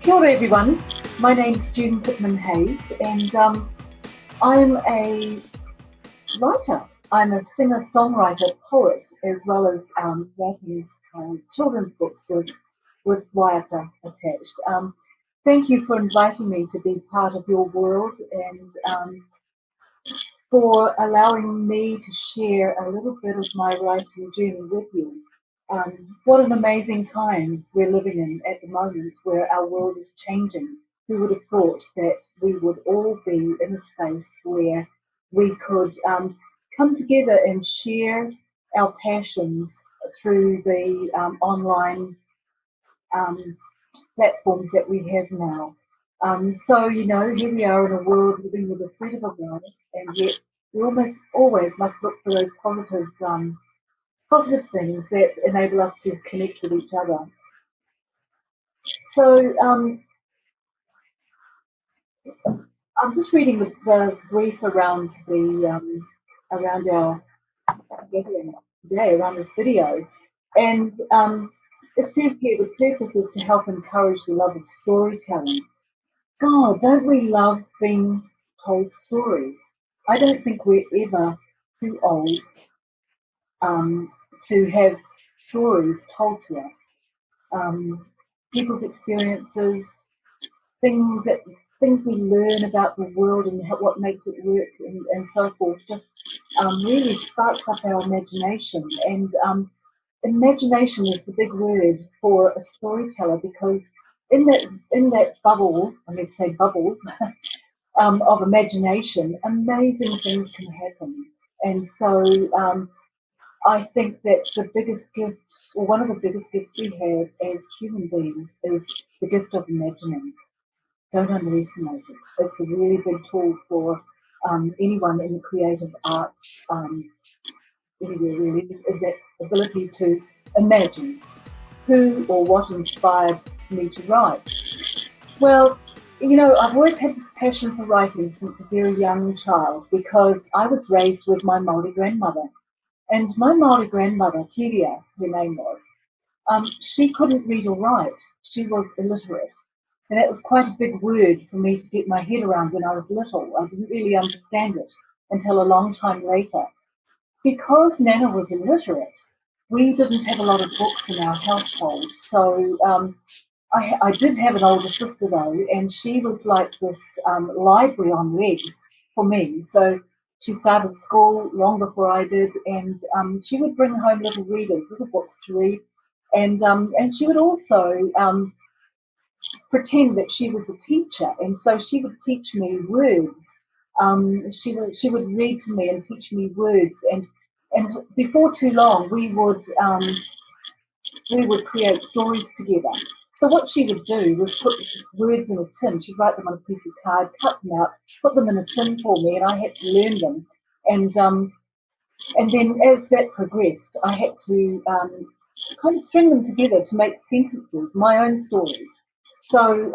Kia ora everyone, my name's Pitman-Hayes and I'm a writer. I'm a singer-songwriter, poet, as well as writing children's books with waiata attached. Thank you for inviting me to be part of your world and for allowing me to share a little bit of my writing journey with you. What an amazing time we're living in at the moment where our world is changing. Who would have thought that we would all be in a space where we could come together and share our passions through the online platforms that we have now. So, here we are in a world living with the threat of a virus, and yet we almost always must look for those positive things that enable us to connect with each other. So I'm just reading the brief around around our gathering today, around this video, and it says here the purpose is to help encourage the love of storytelling. God, don't we love being told stories? I don't think we're ever too old to have stories told to us. People's experiences, things we learn about the world and what makes it work and so forth, just really sparks up our imagination. And imagination is the big word for a storyteller, because in that bubble, I'm going to say bubble, of imagination, amazing things can happen. And so I think that the biggest gift, or one of the biggest gifts we have as human beings, is the gift of imagining. Don't underestimate it. It's a really big tool for anyone in the creative arts, anywhere really, is that ability to imagine who or what inspired me to write. Well, I've always had this passion for writing since a very young child, because I was raised with my Māori grandmother. And my Māori grandmother, Tiria, her name was, she couldn't read or write. She was illiterate. And that was quite a big word for me to get my head around when I was little. I didn't really understand it until a long time later. Because Nana was illiterate, we didn't have a lot of books in our household. So I did have an older sister, though, and she was like this library on legs for me. So she started school long before I did, and she would bring home little readers, little books to read. And she would also pretend that she was a teacher, and so she would teach me words. She would read to me and teach me words, and before too long we would create stories together. So what she would do was put words in a tin. She'd write them on a piece of card, cut them out, put them in a tin for me, and I had to learn them. And then as that progressed, I had to kind of string them together to make sentences, my own stories. So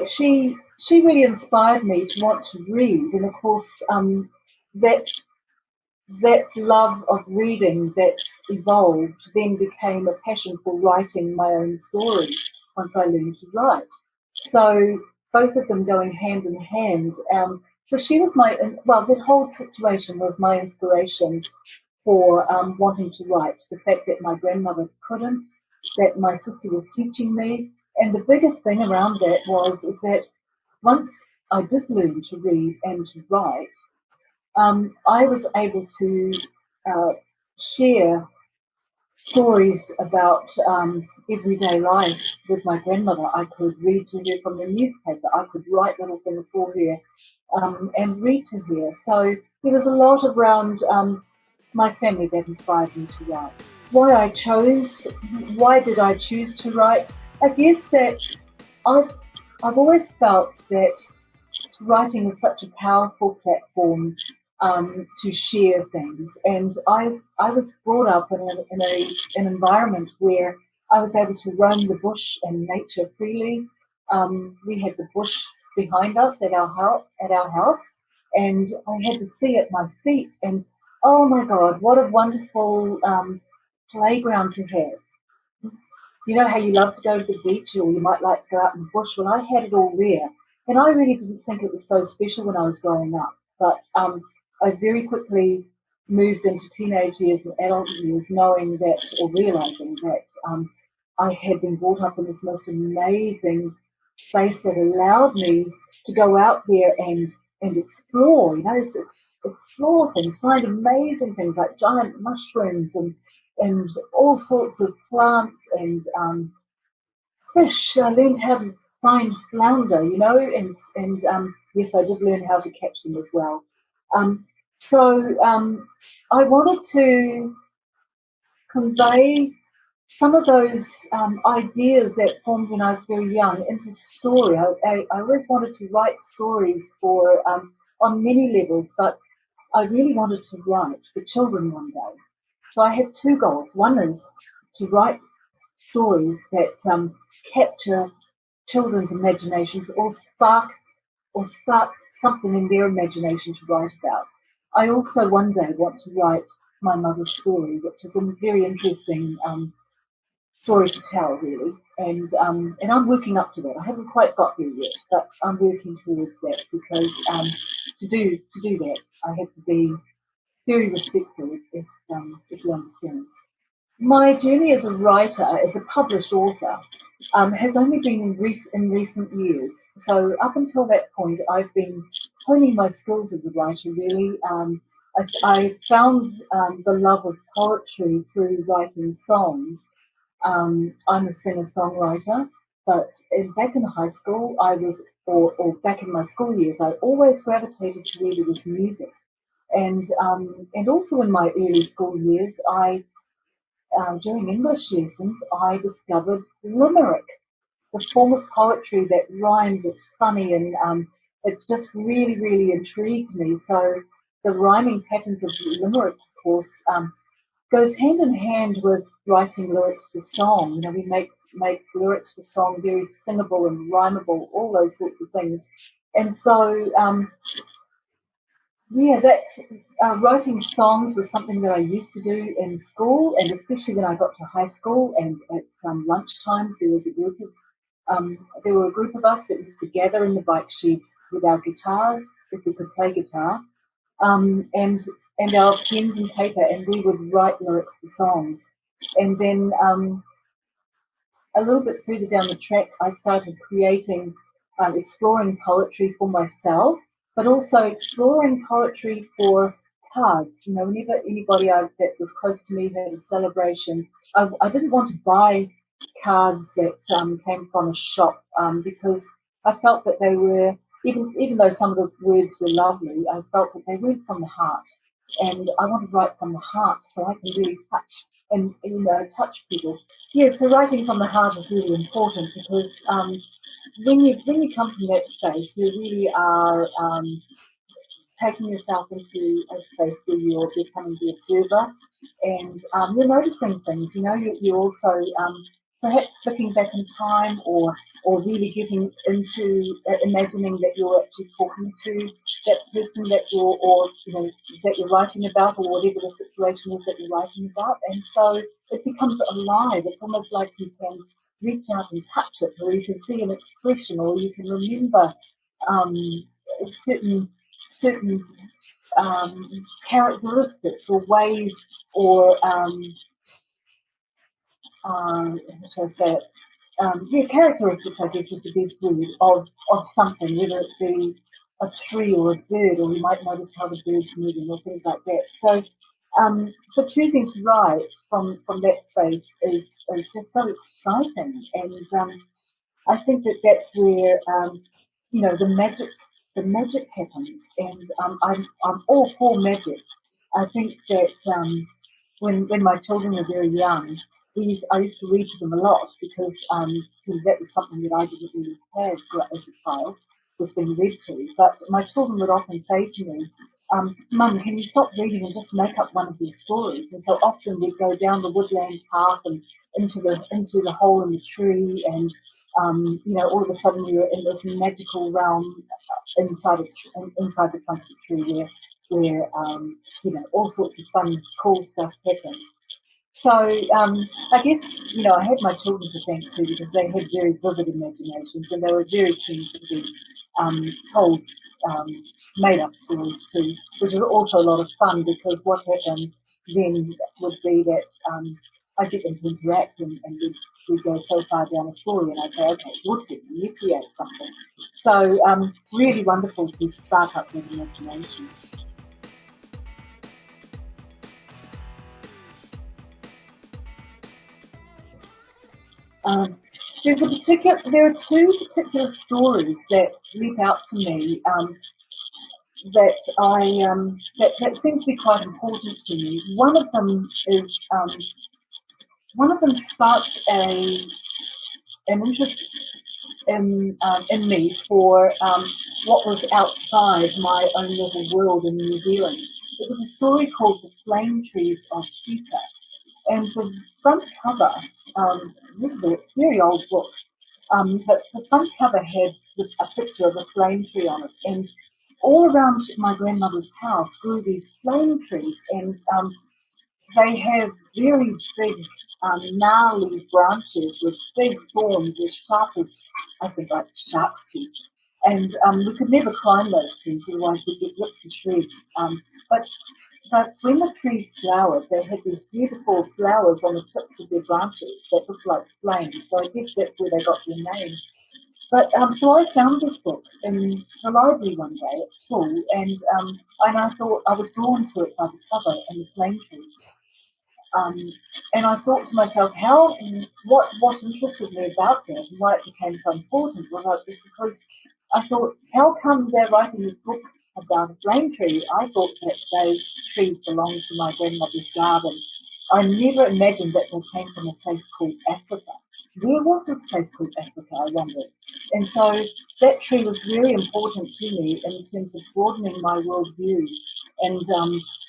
she really inspired me to want to read, and of course that love of reading that evolved then became a passion for writing my own stories once I learned to write. So both of them going hand in hand. So she was that whole situation was my inspiration for wanting to write. The fact that my grandmother couldn't, that my sister was teaching me. And the bigger thing around that is that once I did learn to read and to write, I was able to share stories about everyday life with my grandmother. I could read to her from the newspaper. I could write little things for her and read to her. So there was a lot around my family that inspired me to write. Why did I choose to write? I guess that I've always felt that writing is such a powerful platform to share things, and I was brought up in an environment where I was able to roam the bush and nature freely. We had the bush behind us at our house, and I had the sea at my feet. And oh my God, what a wonderful playground to have! you know how you love to go to the beach or you might like to go out in the bush? Well, I had it all there. And I really didn't think it was so special when I was growing up. But I very quickly moved into teenage years and adult years knowing that, or realizing that I had been brought up in this most amazing space that allowed me to go out there and explore, explore things, find amazing things like giant mushrooms and all sorts of plants and fish. I learned how to find flounder, and yes, I did learn how to catch them as well. So I wanted to convey some of those ideas that formed when I was very young into story. I always wanted to write stories for on many levels, but I really wanted to write for children one day. So I have two goals. One is to write stories that capture children's imaginations or spark something in their imagination to write about. I also one day want to write my mother's story, which is a very interesting story to tell, really. And I'm working up to that. I haven't quite got there yet, but I'm working towards that because to do that, I have to be very respectful, if you understand. My journey as a writer, as a published author, has only been in recent years. So up until that point, I've been honing my skills as a writer, really. I found the love of poetry through writing songs. I'm a singer-songwriter, but back in high school, or back in my school years, I always gravitated to where there was music. And also in my early school years, during English lessons, I discovered limerick, the form of poetry that rhymes. It's funny and it just really, really intrigued me. So the rhyming patterns of limerick, of course, goes hand in hand with writing lyrics for song. You know, we make lyrics for song very singable and rhymable, all those sorts of things. And so writing songs was something that I used to do in school, and especially when I got to high school and at lunch times, there were a group of us that used to gather in the bike sheds with our guitars, if we could play guitar, and our pens and paper, and we would write lyrics for songs. And then a little bit further down the track, I started exploring poetry for myself, but also exploring poetry for cards. You know, whenever anybody that was close to me had a celebration, I didn't want to buy cards that came from a shop because I felt that they were, even though some of the words were lovely, I felt that they weren't from the heart. And I want to write from the heart so I can really touch people. Yeah, so writing from the heart is really important because when you come from that space, you really are taking yourself into a space where you're becoming the observer and you're noticing things. You know, you're also perhaps looking back in time or really getting into imagining that you're actually talking to that person that you're writing about, or whatever the situation is that you're writing about. And so it becomes alive. It's almost like you can reach out and touch it, or you can see an expression, or you can remember certain characteristics or ways, or how should I say it? Characteristics, I guess, is the best word of something, whether it be a tree or a bird, or you might notice how the bird's moving or things like that. So, so choosing to write from that space is just so exciting, and I think that's where the magic happens, and I'm all for magic. I think that when my children were very young, I used to read to them a lot because that was something that I didn't really have as a child, was being read to. But my children would often say to me, "Mum, can you stop reading and just make up one of your stories?" And so often we'd go down the woodland path and into the hole in the tree, and all of a sudden you're in this magical realm inside the trunk of the tree where all sorts of fun, cool stuff happen. So I guess, I had my children to thank too, because they had very vivid imaginations and they were very keen to be told um, made-up stories too, which is also a lot of fun, because what happened then would be that I'd get them to interact, and we'd go so far down a story and I'd say, okay, it's your turn, you create something. So really wonderful to spark up their imagination. There are two particular stories that leap out to me that seem to be quite important to me. One of them sparked an interest in me for what was outside my own little world in New Zealand. It was a story called The Flame Trees of Puka. And the front cover, this is a very old book, but the front cover had a picture of a flame tree on it. And all around my grandmother's house grew these flame trees, and they have very big, gnarly branches with big thorns as sharp as, I think, like shark's teeth. And we could never climb those trees, otherwise we'd get ripped to shreds. But when the trees flowered, they had these beautiful flowers on the tips of their branches that looked like flames. So I guess that's where they got their name. But so I found this book in the library one day at school, and I thought, I was drawn to it by the cover and the flame tree. And I thought to myself, what interested me about that and why it became so important was because I thought, how come they're writing this book about a flame tree? I thought that those trees belonged to my grandmother's garden. I never imagined that they came from a place called Africa. Where was this place called Africa, I wondered. And so that tree was really important to me in terms of broadening my worldview and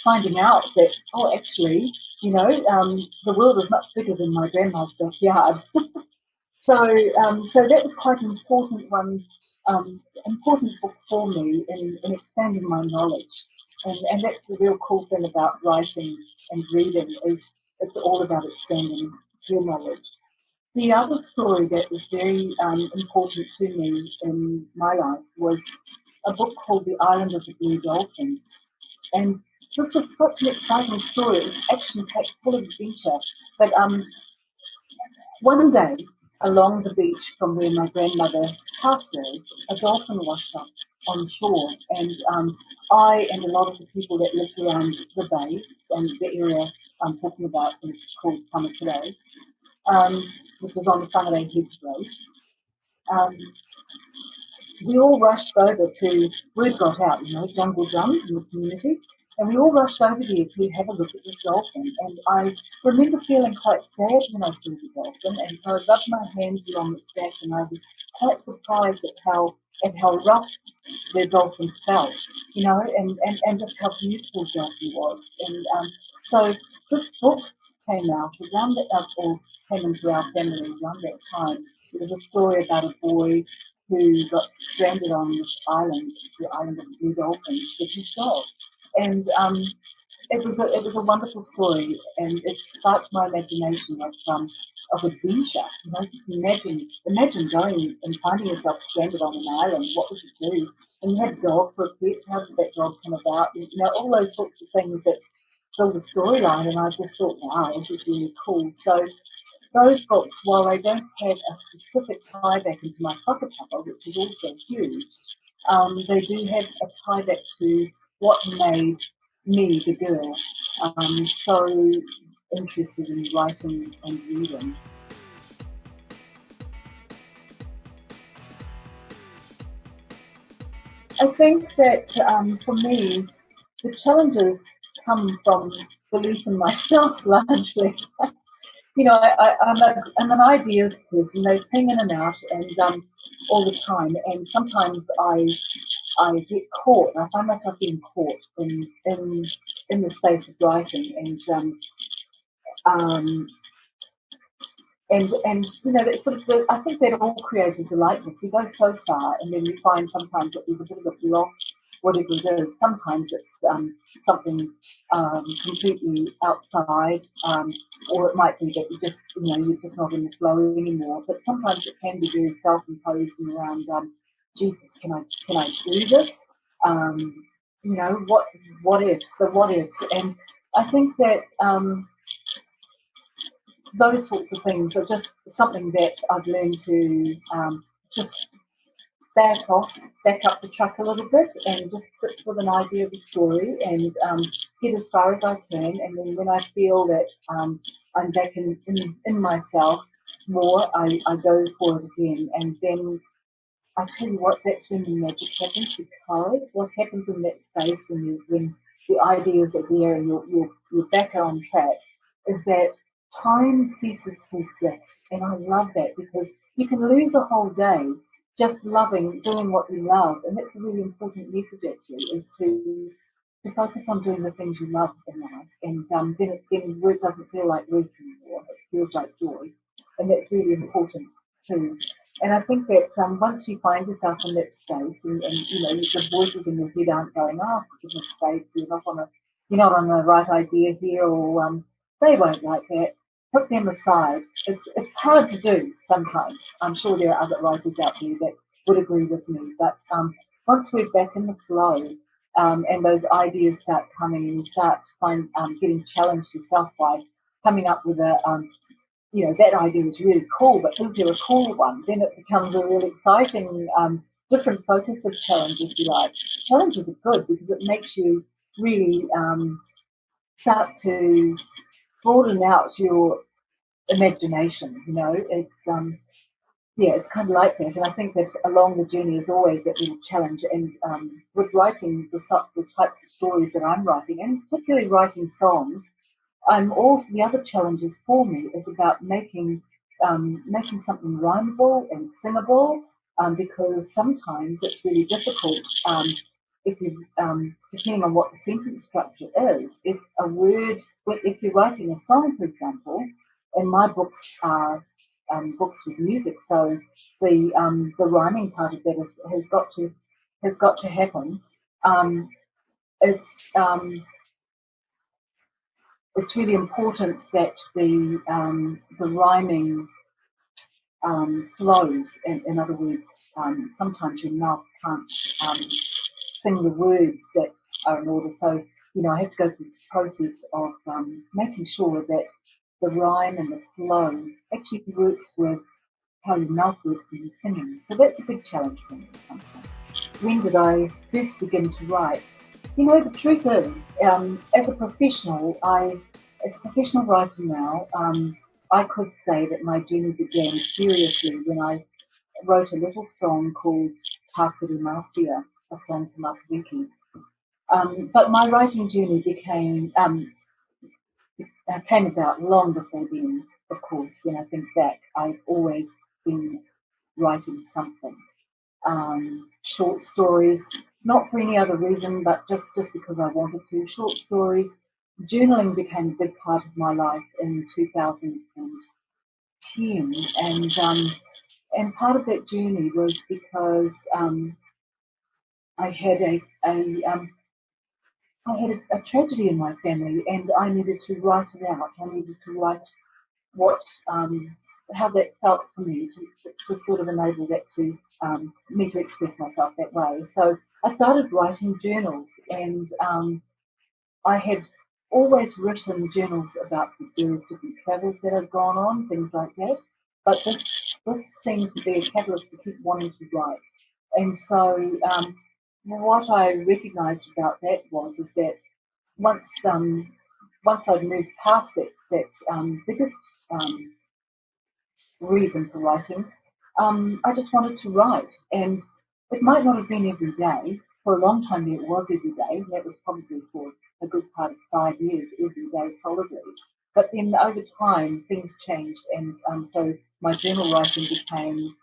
finding out that, actually, the world is much bigger than my grandma's backyard. So that was quite an important book for me in expanding my knowledge. And that's the real cool thing about writing and reading, is it's all about expanding your knowledge. The other story that was very important to me in my life was a book called The Island of the Blue Dolphins. And this was such an exciting story. It was action-packed, full of adventure. But one day, along the beach from where my grandmother's house was, a dolphin washed up on shore. And I and a lot of the people that lived around the bay, and the area I'm talking about is called Tāwhirimātea, which is on the Whangarei Heads Road, we all rushed over to, word got out, jungle drums in the community, and we all rushed over there to have a look at this dolphin. And I remember feeling quite sad when I saw the dolphin, and so I rubbed my hands along its back, and I was quite surprised at how rough the dolphin felt, and just how beautiful the dolphin was. And so this book came out around that, or came into our family around that time. It was a story about a boy who got stranded on this island, the island of the Blue Dolphins, with his dog. And it was a wonderful story, and it sparked my imagination of adventure. Just imagine going and finding yourself stranded on an island. What would you do? And you had a dog for a pet. How did that dog come about? All those sorts of things that build a storyline. And I just thought, wow, this is really cool. So those books, while they don't have a specific tie back into my whakapapa, which is also huge, they do have a tie back to what made me, the girl, so interested in writing and reading. I think that for me, the challenges come from belief in myself largely. I'm an ideas person. They ping in and out, and all the time. And sometimes I get caught. I find myself getting caught in the space of writing, and that's sort of I think that all creators are like this. We go so far, and then we find sometimes that there's a bit of a block whatever it is. Sometimes it's something completely outside, or it might be that you're just not in the flow anymore. But sometimes it can be very self-imposed and around, Jesus, can I do this? What ifs, the what ifs, and I think that those sorts of things are just something that I've learned to just back up the truck a little bit and just sit with an idea of a story and get as far as I can. And then when I feel that I'm back in myself more, I go for it again. And then I tell you what, that's when the magic happens, because what happens in that space when the ideas are there and you're back on track is that time ceases to exist. And I love that, because you can lose a whole day just doing what you love. And that's a really important message actually, is to focus on doing the things you love in life. And then work doesn't feel like work anymore, it feels like joy. And that's really important too. And I think that once you find yourself in that space, and the voices in your head aren't going, oh, for goodness sake, you're not on the right idea here, or they won't like that. Put them aside. It's hard to do sometimes. I'm sure there are other writers out there that would agree with me. But once we're back in the flow, and those ideas start coming, and you start getting challenged yourself by coming up with that idea is really cool, but is there a cooler one? Then it becomes a really exciting, different focus of challenge, if you like. Challenges are good because it makes you really start to broaden out your imagination. It's it's kind of like that. And I think that along the journey is always that little challenge. And with writing the types of stories that I'm writing, and particularly writing songs, I'm also, the other challenges for me is about making something rhymable and singable, because sometimes it's really difficult if you depending on what the sentence structure is. If you're writing a song, for example, and my books are books with music, so the rhyming part of that has got to happen. It's It's really important that the rhyming flows. In other words, sometimes your mouth can't sing the words that are in order. So, I have to go through this process of making sure that the rhyme and the flow actually works with how your mouth works when you're singing. So that's a big challenge for me sometimes. When did I first begin to write? The truth is, as a professional writer now, I could say that my journey began seriously when I wrote a little song called Tāwhirimātea, a song for Matariki. But my writing journey came about long before then, of course. When I think back, I've always been writing something. Short stories, not for any other reason, but just because I wanted to. Short stories. Journaling became a big part of my life in 2010, and part of that journey was because I had a tragedy in my family, and I needed to write it out. I needed to write what how that felt for me to sort of enable that to me to express myself that way. So I started writing journals, and I had always written journals about the various different travels that I'd gone on, things like that. But this seemed to be a catalyst to keep wanting to write. And so what I recognised about that is that once I'd moved past that biggest reason for writing, I just wanted to write. And it might not have been every day. For a long time it was every day. That was probably for a good part of 5 years, every day solidly. But then over time things changed, and so my journal writing became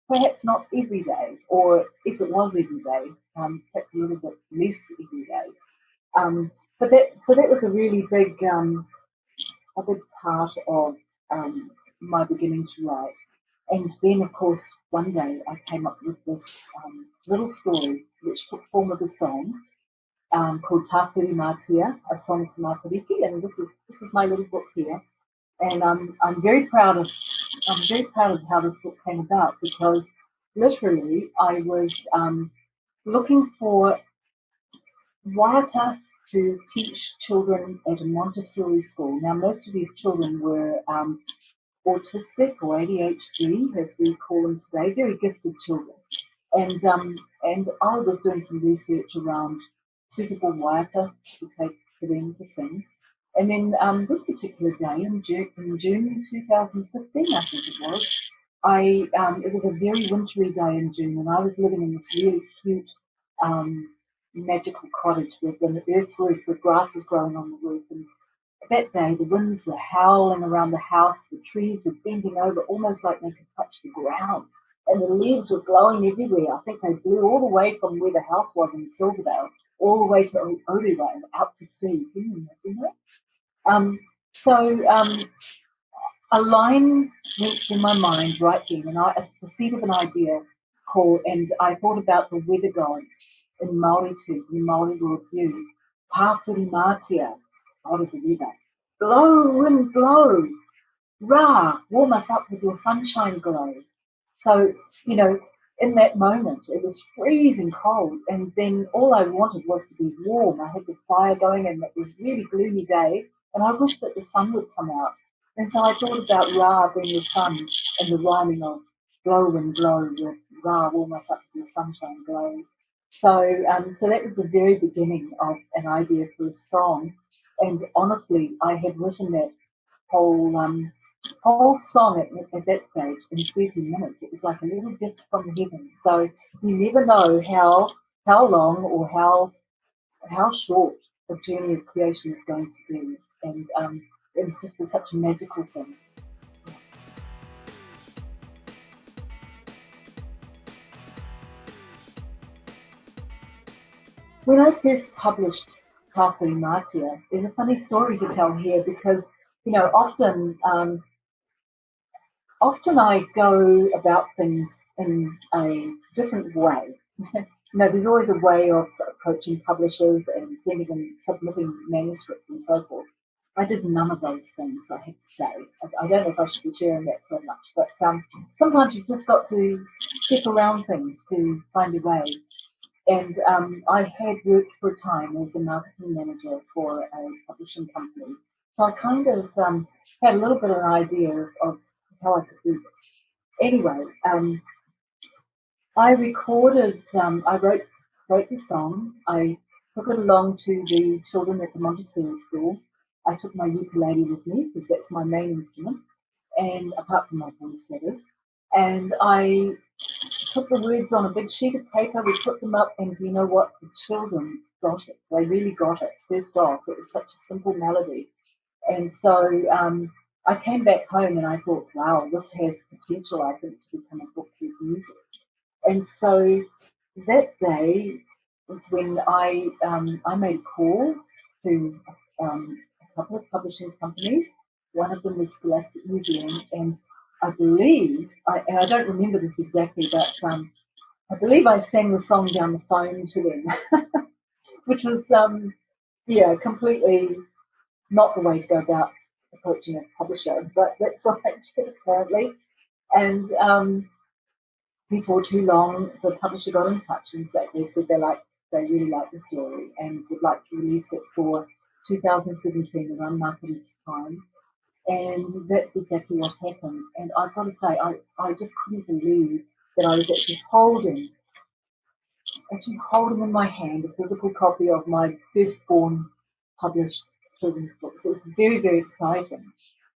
perhaps not every day, or if it was every day, perhaps a little bit less every day. But that was a really big part of my beginning to write. And then, of course, one day I came up with this little story which took form of a song called Tāwhirimātea, a song for Matariki, and this is my little book here. And I'm very proud of how this book came about, because literally I was looking for waiata to teach children at a Montessori school. Now, most of these children were autistic or ADHD, as we call them today, very gifted children. And I was doing some research around suitable waiata to take for them to sing. And then this particular day in June 2015, I think it was, it was a very wintry day in June, and I was living in this really cute magical cottage with an earth roof with grasses growing on the roof. And that day, the winds were howling around the house, the trees were bending over almost like they could touch the ground, and the leaves were blowing everywhere. I think they blew all the way from where the house was in Silverdale, all the way to Orewa and out to sea. A line went through my mind right then, and the seed of an idea and I thought about the weather gods in Māori terms, in Māori worldview. Tāwhirimātea, God of the weather. Blow, wind, blow. Ra, warm us up with your sunshine glow. So, in that moment, it was freezing cold, and then all I wanted was to be warm. I had the fire going, and it was a really gloomy day, and I wished that the sun would come out. And so I thought about Ra being the sun, and the rhyming of blow and blow with Ra, warm us up with your sunshine glow. So that was the very beginning of an idea for a song. And honestly, I had written that whole song at that stage in 30 minutes. It was like a little gift from the heavens. So you never know how long or how short the journey of creation is going to be. And it was just such a magical thing. When I first published Tāwhirimātea, there's a funny story to tell here, because often I go about things in a different way. There's always a way of approaching publishers and submitting manuscripts and so forth. I did none of those things, I have to say. I don't know if I should be sharing that so much, but sometimes you've just got to step around things to find a way. And I had worked for a time as a marketing manager for a publishing company. So I kind of had a little bit of an idea of how I could do this. Anyway, I recorded, I wrote the song. I took it along to the children at the Montessori school. I took my ukulele with me, because that's my main instrument, and apart from my voice, that is. And I took the words on a big sheet of paper, we put them up, and you know what? The children got it. They really got it. First off, it was such a simple melody. And so I came back home and I thought, wow, this has potential, I think, to become a book with music. And so that day, when I made a call to a couple of publishing companies, one of them was Scholastic New Zealand, and I believe, and I don't remember this exactly, but I believe I sang the song down the phone to them, which was, completely not the way to go about approaching a publisher, but that's what I did apparently. And before too long, the publisher got in touch and they said they really like the story and would like to release it for 2017 around Matariki time. And that's exactly what happened. And I've got to say, I just couldn't believe that I was actually holding in my hand a physical copy of my firstborn published children's books. It was very, very exciting.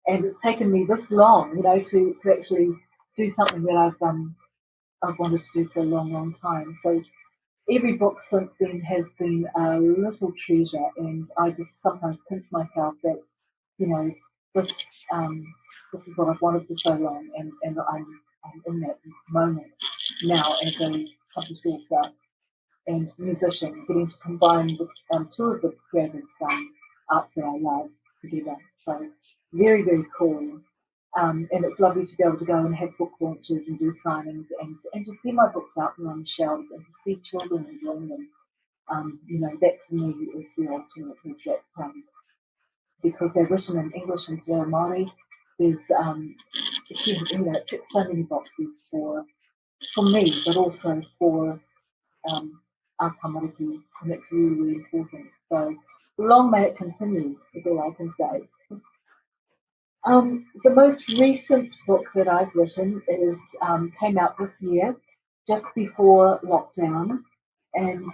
And it's taken me this long, to actually do something that I've wanted to do for a long, long time. So every book since then has been a little treasure, and I just sometimes pinch myself that, this is what I've wanted for so long, and I'm in that moment now as a published author and musician, getting to combine two of the creative arts that I love together. So very, very cool. And it's lovely to be able to go and have book launches and do signings and to see my books out there on the shelves and to see children enjoying them. That for me is the ultimate, is that because they're written in English and Te Māori, there's, it ticks so many boxes for me, but also for our Tamariki, and it's really, really important. So long may it continue, is all I can say. The most recent book that I've written came out this year, just before lockdown, and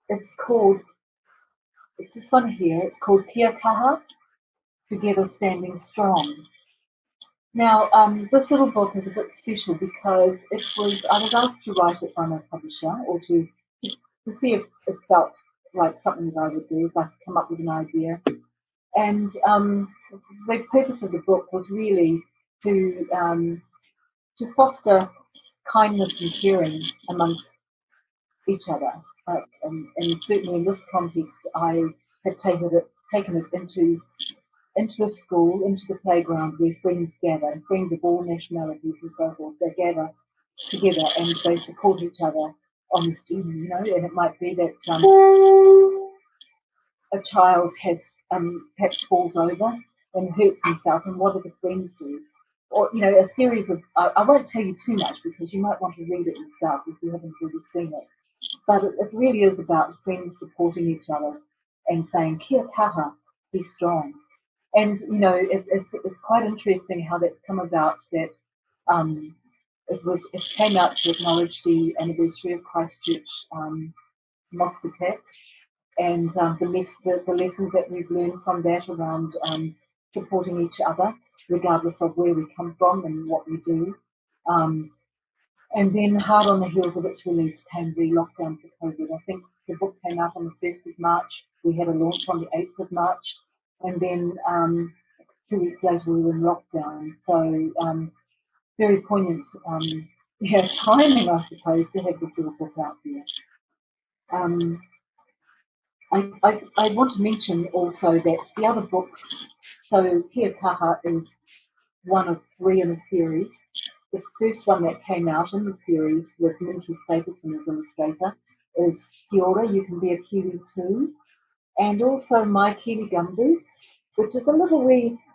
it's this one here. It's called Kia Kaha, Together Standing Strong. Now, this little book is a bit special because I was asked to write it by my publisher, or to see if it felt like something that I would do, if I could come up with an idea. And the purpose of the book was really to foster kindness and caring amongst each other. And certainly in this context, I have taken it into a school, into the playground where friends gather, and friends of all nationalities and so forth. They gather together and they support each other on this journey, and it might be that a child has perhaps falls over and hurts himself, and what do the friends do? Or, a series of, I won't tell you too much because you might want to read it yourself if you haven't really seen it. But it really is about friends supporting each other and saying, kia kaha, be strong. And, it's quite interesting how that's come about, that it came out to acknowledge the anniversary of Christchurch mosque attacks, and the lessons that we've learned from that around supporting each other, regardless of where we come from and what we do. And then hard on the heels of its release came the lockdown for COVID. I think the book came out on the 1st of March. We had a launch on the 8th of March. And then 2 weeks later, we were in lockdown. So very poignant timing, I suppose, to have this little book out there. I want to mention also that the other books, so Kia Kaha is one of 3 in a series. The first one that came out in the series with Minky Stapleton as illustrator is Kia ora, You Can Be a Kiwi Too, and also My Kiwi Gumboots, which is a little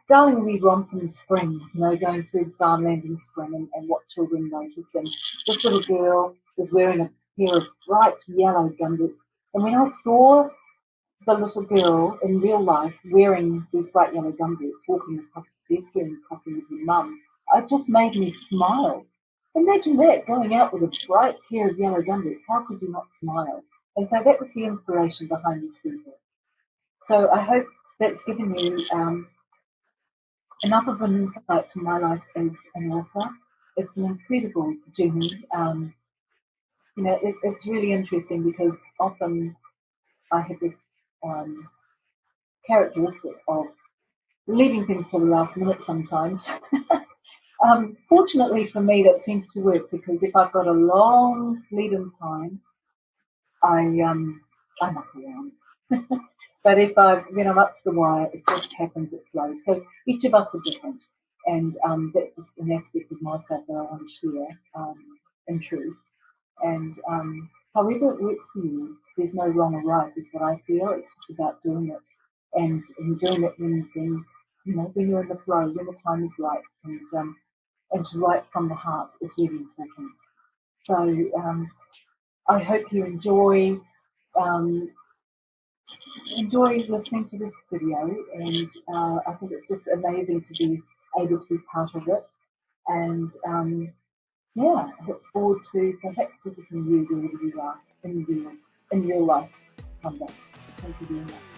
darling wee romp in spring, going through farmland in spring and what children notice. And this little girl is wearing a pair of bright yellow gumboots. And when I saw the little girl in real life wearing these bright yellow gumboots, walking across the pedestrian crossing with her mum, it just made me smile. Imagine that, going out with a bright pair of yellow gumboots. How could you not smile? And so that was the inspiration behind this book. So I hope that's given you enough of an insight to my life as an author. It's an incredible journey. It's really interesting because often I have this characteristic of leaving things till the last minute sometimes. Fortunately for me, that seems to work, because if I've got a long lead-in time, I'm up around. But if I'm up to the wire, it just happens, it flows. So each of us are different, and that's just an aspect of myself that I want to share in truth. And however it works for you, there's no wrong or right, is what I feel. It's just about doing it, and doing it when you're in the flow, when the time is right, and to write from the heart is really important. So I hope you enjoy listening to this video, and I think it's just amazing to be able to be part of it. And I look forward to perhaps visiting you wherever you are in real life one day. Thank you very much.